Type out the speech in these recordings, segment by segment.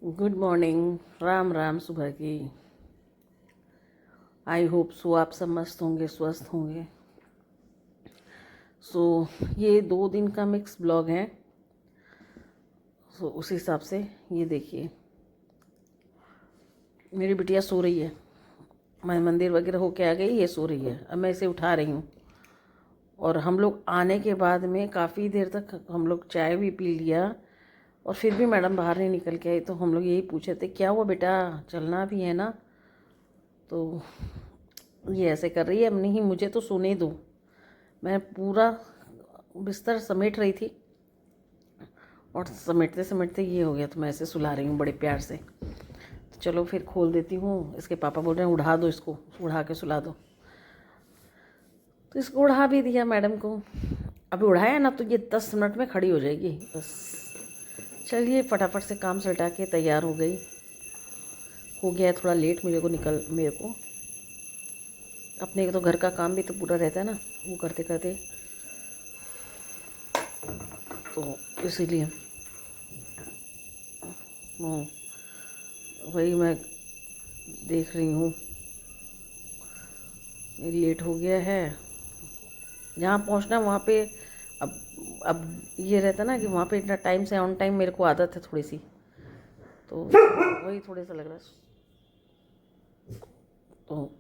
Good morning, Ram Ram सुबह की। I hope so आप सब मस्त होंगे, स्वस्थ होंगे। ये 2 दिन का मिक्स ब्लॉग है। उस हिसाब से ये देखिए, मेरी बिटिया सो रही है। मैं मंदिर वगैरह होके आ गई, ये सो रही है। अब मैं इसे उठा रही हूँ। और हम लोग आने के बाद में काफ़ी देर तक हम लोग चाय भी पी लिया, और फिर भी मैडम बाहर नहीं निकल के आई। तो हम लोग यही पूछे थे, क्या हुआ बेटा, चलना भी है ना? तो ये ऐसे कर रही है, अब नहीं मुझे तो सोने दो। मैं पूरा बिस्तर समेट रही थी, और समेटते समेटते ये हो गया, तो मैं ऐसे सुला रही हूँ बड़े प्यार से। तो चलो फिर खोल देती हूँ। इसके पापा बोल रहे हैं उड़ा दो इसको, उड़ा के सुला दो। तो इसको उड़ा भी दिया मैडम को। अभी उड़ाया ना तो ये 10 मिनट में खड़ी हो जाएगी बस। चलिए फटाफट से काम सल्टा के तैयार हो गई। हो गया है थोड़ा लेट मेरे को अपने तो घर का काम भी तो पूरा रहता है ना, वो करते करते। तो इसीलिए वही मैं देख रही हूँ। लेट हो गया है, जहाँ पहुँचना वहाँ पे। अब ये रहता ना कि वहाँ पे इतना टाइम से ऑन टाइम मेरे को आदत है थोड़ी सी, तो वही थोड़ा सा लग रहा है। तो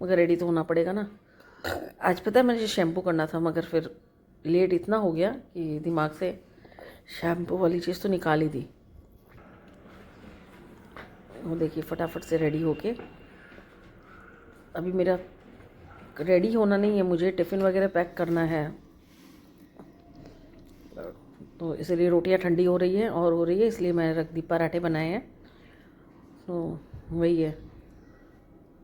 मगर रेडी तो होना पड़ेगा ना। आज पता है मुझे शैम्पू करना था, मगर फिर लेट इतना हो गया कि दिमाग से शैम्पू वाली चीज़ तो निकाल ही दी। वो देखिए फटाफट से रेडी होके, अभी मेरा रेडी होना नहीं है, मुझे टिफ़िन वगैरह पैक करना है। तो इसलिए रोटियां ठंडी हो रही है और हो रही है, इसलिए मैंने रख दी। पराठे बनाए हैं, तो वही है।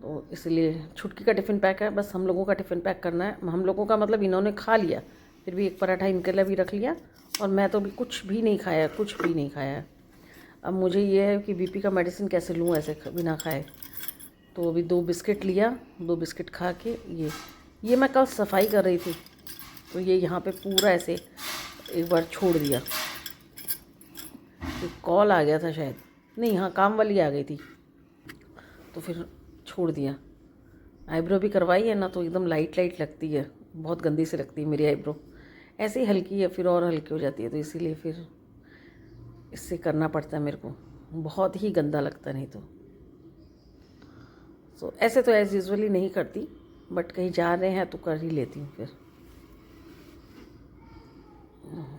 तो इसलिए छुटकी का टिफ़िन पैक है, बस हम लोगों का टिफ़िन पैक करना है। हम लोगों का मतलब इन्होंने खा लिया, फिर भी एक पराठा इनके लिए भी रख लिया, और मैं तो भी कुछ भी नहीं खाया, कुछ भी नहीं खाया। अब मुझे ये है कि बीपी का मेडिसिन कैसे लूँ ऐसे बिना खाए। तो अभी 2 बिस्किट लिया, 2 बिस्किट खा के ये मैं कल सफाई कर रही थी, तो ये यहाँ पे पूरा ऐसे एक बार छोड़ दिया। एक कॉल आ गया था शायद, नहीं हाँ काम वाली आ गई थी, तो फिर छोड़ दिया। आईब्रो भी करवाई है ना, तो एकदम लाइट लाइट लगती है, बहुत गंदी से लगती है मेरी आईब्रो। ऐसे ही हल्की है, फिर और हल्की हो जाती है, तो इसीलिए फिर इससे करना पड़ता है मेरे को। बहुत ही गंदा लगता नहीं तो ऐसे तो एज़ यूजुअली नहीं करती, बट कहीं जा रहे हैं तो कर ही लेती हूँ। फिर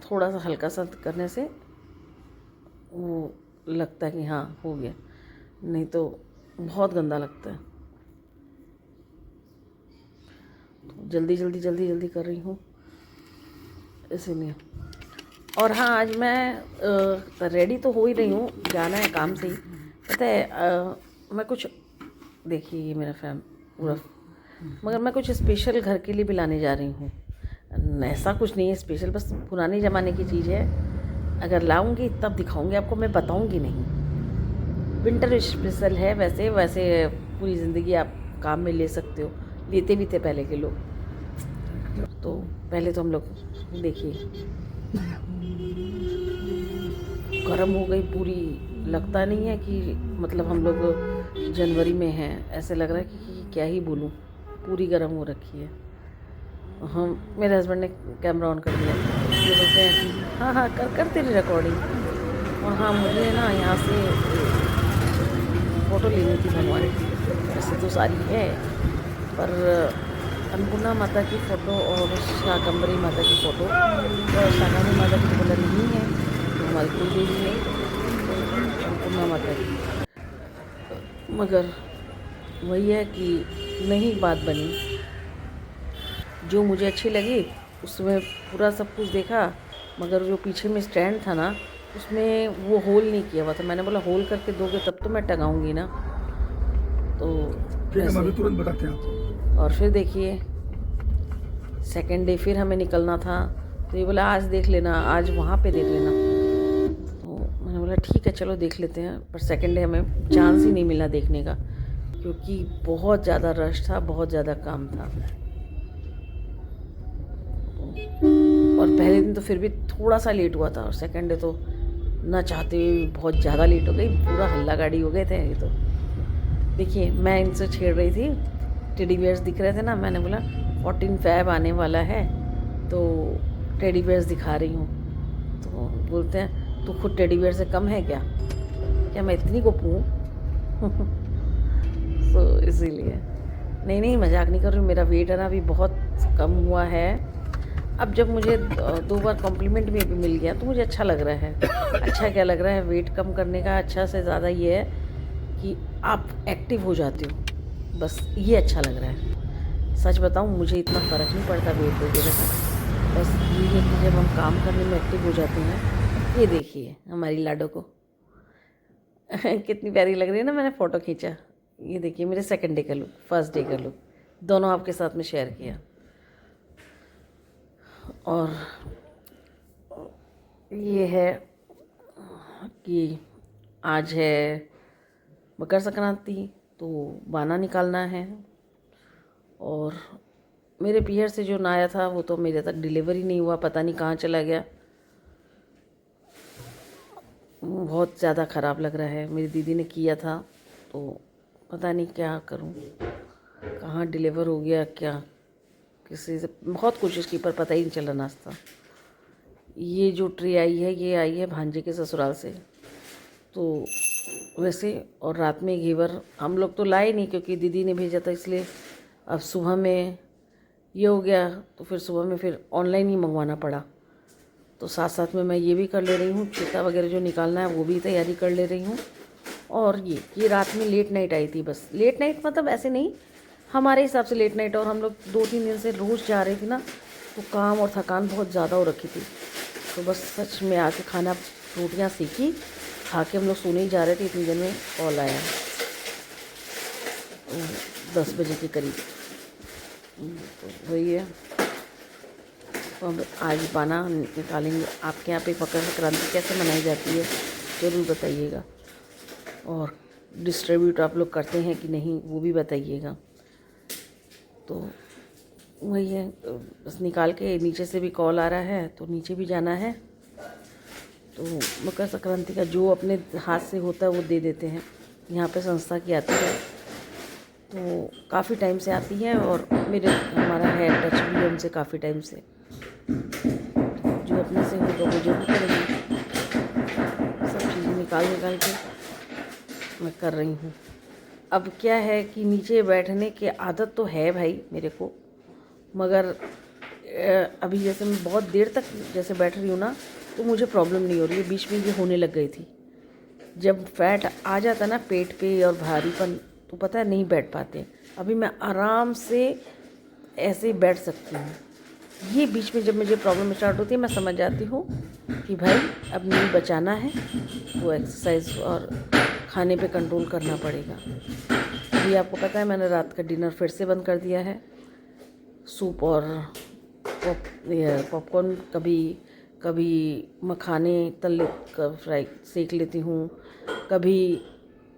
थोड़ा सा हल्का सा करने से वो लगता है कि हाँ हो गया, नहीं तो बहुत गंदा लगता है। तो जल्दी कर रही हूँ इसीलिए। और हाँ आज मैं रेडी तो हो ही रही हूँ, जाना है काम से ही। पता है मैं कुछ, देखिए ये मेरा पूरा, मगर मैं कुछ स्पेशल घर के लिए भी लाने जा रही हूँ। ऐसा कुछ नहीं है स्पेशल, बस पुराने ज़माने की चीज़ है। अगर लाऊंगी तब दिखाऊंगी आपको, मैं बताऊंगी नहीं। विंटर स्पेशल है, वैसे वैसे पूरी ज़िंदगी आप काम में ले सकते हो, लेते भी थे पहले के लोग। तो पहले तो हम लोग देखिए गर्म हो गई पूरी, लगता नहीं है कि मतलब हम लोग जनवरी में हैं, ऐसे लग रहा है कि क्या ही बोलूँ, पूरी गर्म हो रखी है। हम मेरे हस्बैंड ने कैमरा ऑन कर दिया, ये बोलते हैं कि हाँ हाँ कर तेरी रिकॉर्डिंग। और हाँ मुझे ना यहाँ से फ़ोटो लेनी थी भगवान की, वैसे तो सारी है, पर अन्नपूर्णा माता की फ़ोटो और शाकंभरी माता की फ़ोटो, और शाकंभरी माता की तो कलर नहीं है, तो हमारी कोई देवी है, तो अन्नपूर्णा माता की। मगर वही है कि नहीं बात बनी, जो मुझे अच्छी लगी उसमें पूरा सब कुछ देखा, मगर जो पीछे में स्टैंड था ना, उसमें वो होल नहीं किया हुआ था। मैंने बोला होल करके दोगे तब तो मैं टंगाऊंगी ना। तो अभी तुरंत बताते हैं आपको। और फिर देखिए सेकेंड डे फिर हमें निकलना था, तो ये बोला आज देख लेना, आज वहाँ पे देख लेना। तो मैंने बोला ठीक है चलो देख लेते हैं, पर सेकेंड डे हमें चांस ही नहीं मिला देखने का, क्योंकि बहुत ज़्यादा रश था, बहुत ज़्यादा काम था। और पहले दिन तो फिर भी थोड़ा सा लेट हुआ था, और सेकेंड डे तो ना चाहते हुए भी बहुत ज़्यादा लेट हो गई, पूरा हल्ला गाड़ी हो गए थे ये तो। देखिए मैं इनसे छेड़ रही थी, टेडी बियर्स दिख रहे थे ना, मैंने बोला 14 फ़ैब आने वाला है तो टेडी बियर्स दिखा रही हूँ। तो बोलते हैं तू खुद टेडी बियर से कम है क्या मैं इतनी गुप हूँ? तो इसीलिए नहीं मजाक नहीं कर रही हूँ। मेरा वेट है ना अभी बहुत कम हुआ है। अब जब मुझे 2 बार कॉम्प्लीमेंट भी मिल गया तो मुझे अच्छा लग रहा है। अच्छा क्या लग रहा है वेट कम करने का? अच्छा से ज़्यादा ये है कि आप एक्टिव हो जाते हो, बस ये अच्छा लग रहा है। सच बताऊँ मुझे इतना फ़र्क नहीं पड़ता वेट वगैरह का, बस ये है कि जब हम काम करने में एक्टिव हो जाते हैं। ये देखिए हमारी लाडो को कितनी प्यारी लग रही है ना। मैंने फ़ोटो खींचा, ये देखिए मेरे सेकंड डे का लुक, फर्स्ट डे का लुक, दोनों आपके साथ में शेयर किया। और ये है कि आज है मकर संक्रांति, तो बाना निकालना है। और मेरे पीहर से जो नाया था वो तो मेरे तक डिलीवरी नहीं हुआ, पता नहीं कहाँ चला गया। बहुत ज़्यादा ख़राब लग रहा है। मेरी दीदी ने किया था तो पता नहीं क्या करूं, कहाँ डिलीवर हो गया क्या, किसी से बहुत कोशिश की पर पता ही नहीं चला नाश्ता। ये जो ट्रे आई है ये आई है भांजे के ससुराल से, तो वैसे। और रात में घेवर हम लोग तो लाए नहीं क्योंकि दीदी ने भेजा था, इसलिए अब सुबह में ये हो गया तो फिर सुबह में फिर ऑनलाइन ही मंगवाना पड़ा। तो साथ साथ में मैं ये भी कर ले रही हूँ, चिता वगैरह जो निकालना है वो भी तैयारी कर ले रही हूँ। और ये रात में लेट नाइट आई थी, बस लेट नाइट मतलब ऐसे नहीं, हमारे हिसाब से लेट नाइट। और हम लोग 2-3 दिन से रोज़ जा रहे थे ना, तो काम और थकान बहुत ज़्यादा हो रखी थी। तो बस सच में आके खाना रोटियाँ सेकी, खा के हम लोग सोने ही जा रहे थे, इतनी देर में कॉल आया 10 बजे के करीब। तो वही है, तो अब आज बाना निकालेंगे। आपके यहाँ पे मकर संक्रांति कैसे मनाई जाती है ज़रूर बताइएगा, और डिस्ट्रीब्यूट आप लोग करते हैं कि नहीं वो भी बताइएगा। तो वही है, बस निकाल के नीचे से भी कॉल आ रहा है तो नीचे भी जाना है। तो मकर संक्रांति का जो अपने हाथ से होता है वो दे देते हैं। यहाँ पे संस्था की आती है तो काफ़ी टाइम से आती है, और हमारा है टच भी है उनसे काफ़ी टाइम से। जो अपने से होगा वो जरूर करेंगे। सब चीज़ें निकाल के मैं कर रही हूँ। अब क्या है कि नीचे बैठने की आदत तो है भाई मेरे को, मगर अभी जैसे मैं बहुत देर तक जैसे बैठ रही हूँ ना तो मुझे प्रॉब्लम नहीं हो रही है। बीच में ये होने लग गई थी, जब फैट आ जाता ना पेट पे और भारीपन, तो पता है नहीं बैठ पाते। अभी मैं आराम से ऐसे ही बैठ सकती हूँ। ये बीच में जब मुझे प्रॉब्लम स्टार्ट होती है मैं समझ जाती हूँ कि भाई अब नहीं बचाना है, वो एक्सरसाइज और खाने पे कंट्रोल करना पड़ेगा। अभी आपको पता है मैंने रात का डिनर फिर से बंद कर दिया है। सूप और पॉपकॉर्न, कभी मखाने फ्राई सेक लेती हूँ, कभी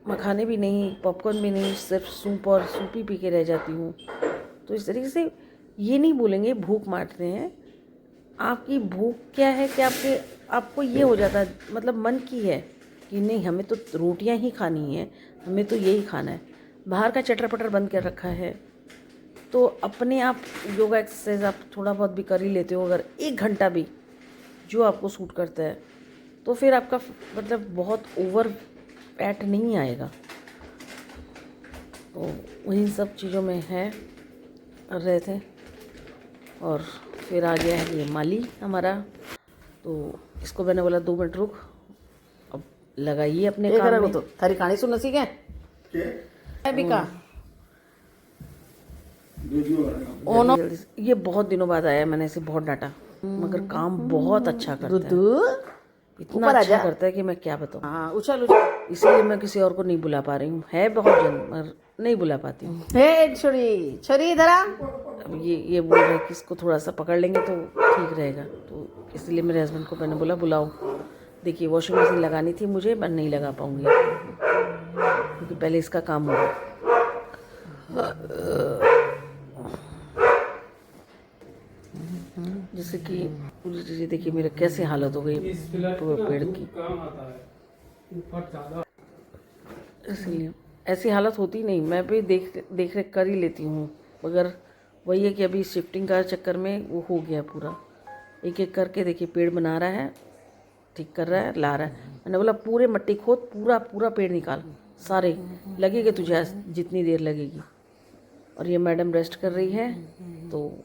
मखाने भी नहीं, पॉपकॉर्न भी नहीं, सिर्फ सूप ही पी के रह जाती हूँ। तो इस तरीके से ये नहीं बोलेंगे भूख मारते हैं। आपकी भूख क्या है कि आपको ये हो जाता है, मतलब मन की है कि नहीं हमें तो रोटियां ही खानी है, हमें तो यही खाना है। बाहर का चटर पटर बंद कर रखा है, तो अपने आप योगा एक्सरसाइज आप थोड़ा बहुत भी कर ही लेते हो, अगर 1 घंटा भी जो आपको सूट करता है, तो फिर आपका मतलब बहुत ओवर फैट नहीं आएगा। तो वही सब चीज़ों में है कर रहे थे। और फिर आ गया है ये माली हमारा, तो इसको मैंने बोला 2 मिनट रुक, अब लगाइए अपने काम में। तो थारी कहानी सुन सी क्या ये बहुत दिनों बाद आया, मैंने इसे बहुत डांटा, मगर काम बहुत अच्छा करता है, इतना अच्छा करता है कि मैं क्या बताऊँ। हाँ उछल इसलिए मैं किसी और को नहीं बुला पा रही हूँ। है बहुत जन मगर नहीं बुला पाती हूँ। छोरी इधर आ। अब ये बोल रहे हैं कि इसको थोड़ा सा पकड़ लेंगे तो ठीक रहेगा, तो इसलिए मेरे हस्बैंड को मैंने बोला बुलाओ। देखिए वॉशिंग मशीन लगानी थी मुझे, मैं नहीं लगा पाऊँगी क्योंकि पहले इसका काम होगा। जिस जैसे कि पूरी चीज़ें देखिए मेरे कैसे हालत हो गई पूरे पेड़ की। इसलिए ऐसी हालत होती नहीं, मैं भी देख रेख कर ही लेती हूँ, मगर वही है कि अभी शिफ्टिंग का चक्कर में वो हो गया पूरा। एक एक करके देखिए पेड़ बना रहा है, ठीक कर रहा है, ला रहा है। मैंने बोला पूरे मट्टी खोद, पूरा पूरा पेड़ निकाल, सारे लगेगा तुझे जितनी देर लगेगी। और ये मैडम रेस्ट कर रही है, तो